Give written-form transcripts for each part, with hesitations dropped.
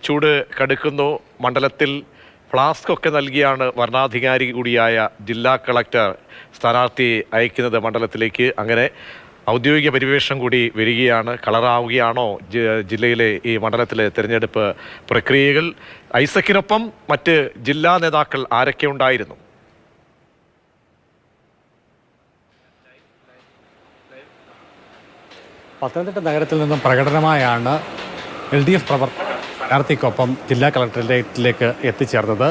ചൂട് കടുക്കുന്നു. മണ്ഡലത്തിൽ ഫ്ലാസ്ക് ഒക്കെ നൽകിയാണ് വരണാധികാരി കൂടിയായ ജില്ലാ കളക്ടർ സ്ഥാനാർത്ഥി അയക്കുന്നത് മണ്ഡലത്തിലേക്ക്. അങ്ങനെ ഔദ്യോഗിക പരിവേഷം കൂടി വരികയാണ്. കളറാവുകയാണോ ജില്ലയിലെ ഈ മണ്ഡലത്തിലെ തിരഞ്ഞെടുപ്പ് പ്രക്രിയകൾ? ഐസക്കിനൊപ്പം മറ്റ് ജില്ലാ നേതാക്കൾ ആരൊക്കെ ഉണ്ടായിരുന്നു? പത്തനംതിട്ട നഗരത്തിൽ നിന്നും പ്രകടനമായാണ് LDF സ്ഥാനാർത്ഥിക്കൊപ്പം ജില്ലാ കളക്ടറേറ്റിലേക്ക് എത്തിച്ചേർന്നത്.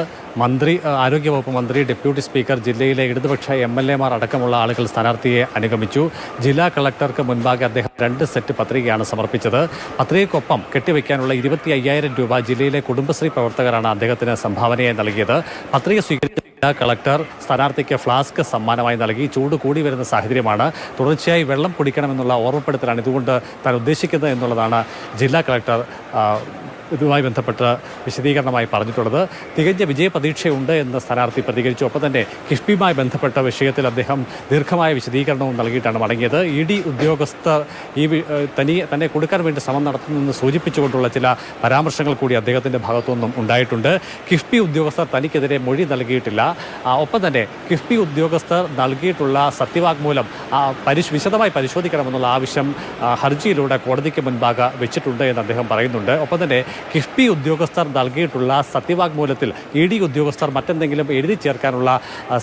ആരോഗ്യവകുപ്പ് മന്ത്രി, ഡെപ്യൂട്ടി സ്പീക്കർ, ജില്ലയിലെ ഇടതുപക്ഷ MLA മാർ അടക്കമുള്ള ആളുകൾ സ്ഥാനാർത്ഥിയെ അനുഗമിച്ചു. ജില്ലാ കളക്ടർക്ക് മുൻപാകെ അദ്ദേഹം 2 സെറ്റ് പത്രികയാണ് സമർപ്പിച്ചത്. പത്രികയ്ക്കൊപ്പം കെട്ടിവയ്ക്കാനുള്ള 25,000 രൂപ ജില്ലയിലെ കുടുംബശ്രീ പ്രവർത്തകരാണ് അദ്ദേഹത്തിന് സംഭാവനയായി നൽകിയത്. പത്രിക സ്വീകരിച്ച ജില്ലാ കളക്ടർ സ്ഥാനാർത്ഥിക്ക് ഫ്ലാസ്ക് സമ്മാനമായി നൽകി. ചൂട് കൂടി വരുന്ന സാഹചര്യമാണ്. തുടർച്ചയായി വെള്ളം കുടിക്കണമെന്നുള്ള ഓർമ്മപ്പെടുത്തലാണ് ഇതുകൊണ്ട് താൻ ഉദ്ദേശിക്കുന്നത് എന്നുള്ളതാണ് ജില്ലാ കളക്ടർ ഇതുമായി ബന്ധപ്പെട്ട് വിശദീകരണമായി പറഞ്ഞിട്ടുള്ളത്. തികഞ്ഞ വിജയപ്രതീക്ഷയുണ്ട് എന്ന് സ്ഥാനാർത്ഥി പ്രതികരിച്ചു. ഒപ്പം തന്നെ കിഫ്ബിയുമായി ബന്ധപ്പെട്ട വിഷയത്തിൽ അദ്ദേഹം ദീർഘമായ വിശദീകരണവും നൽകിയിട്ടാണ് മടങ്ങിയത്. ED ഉദ്യോഗസ്ഥർ തന്നെ കൊടുക്കാൻ വേണ്ടി ശ്രമം നടത്തുന്നെന്ന് സൂചിപ്പിച്ചുകൊണ്ടുള്ള ചില പരാമർശങ്ങൾ കൂടി അദ്ദേഹത്തിൻ്റെ ഭാഗത്തുനിന്നും ഉണ്ടായിട്ടുണ്ട്. കിഫ്ബി ഉദ്യോഗസ്ഥർ തനിക്കെതിരെ മൊഴി നൽകിയിട്ടില്ല. ഒപ്പം തന്നെ കിഫ്ബി ഉദ്യോഗസ്ഥർ നൽകിയിട്ടുള്ള സത്യവാങ്മൂലം വിശദമായി പരിശോധിക്കണമെന്നുള്ള ആവശ്യം ഹർജിയിലൂടെ കോടതിക്ക് മുൻപാകെ വെച്ചിട്ടുണ്ട് എന്ന് അദ്ദേഹം പറയുന്നുണ്ട്. ഒപ്പം തന്നെ കിഫ്ബി ഉദ്യോഗസ്ഥർ നൽകിയിട്ടുള്ള സത്യവാങ്മൂലത്തിൽ ED ഉദ്യോഗസ്ഥർ മറ്റെന്തെങ്കിലും എഴുതി ചേർക്കാനുള്ള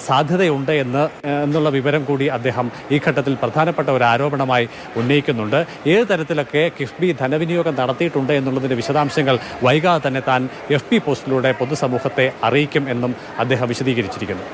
സാധ്യതയുണ്ട് എന്നുള്ള വിവരം കൂടി അദ്ദേഹം ഈ ഘട്ടത്തിൽ പ്രധാനപ്പെട്ട ഒരു ആരോപണമായി ഉന്നയിക്കുന്നുണ്ട്. ഏത് തരത്തിലൊക്കെ കിഫ്ബി ധനവിനിയോഗം നടത്തിയിട്ടുണ്ട് എന്നുള്ളതിൻ്റെ വിശദാംശങ്ങൾ വൈകാതെ തന്നെ താൻ FB പോസ്റ്റിലൂടെ പൊതുസമൂഹത്തെ അറിയിക്കും എന്നും അദ്ദേഹം വിശദീകരിച്ചിരിക്കുന്നു.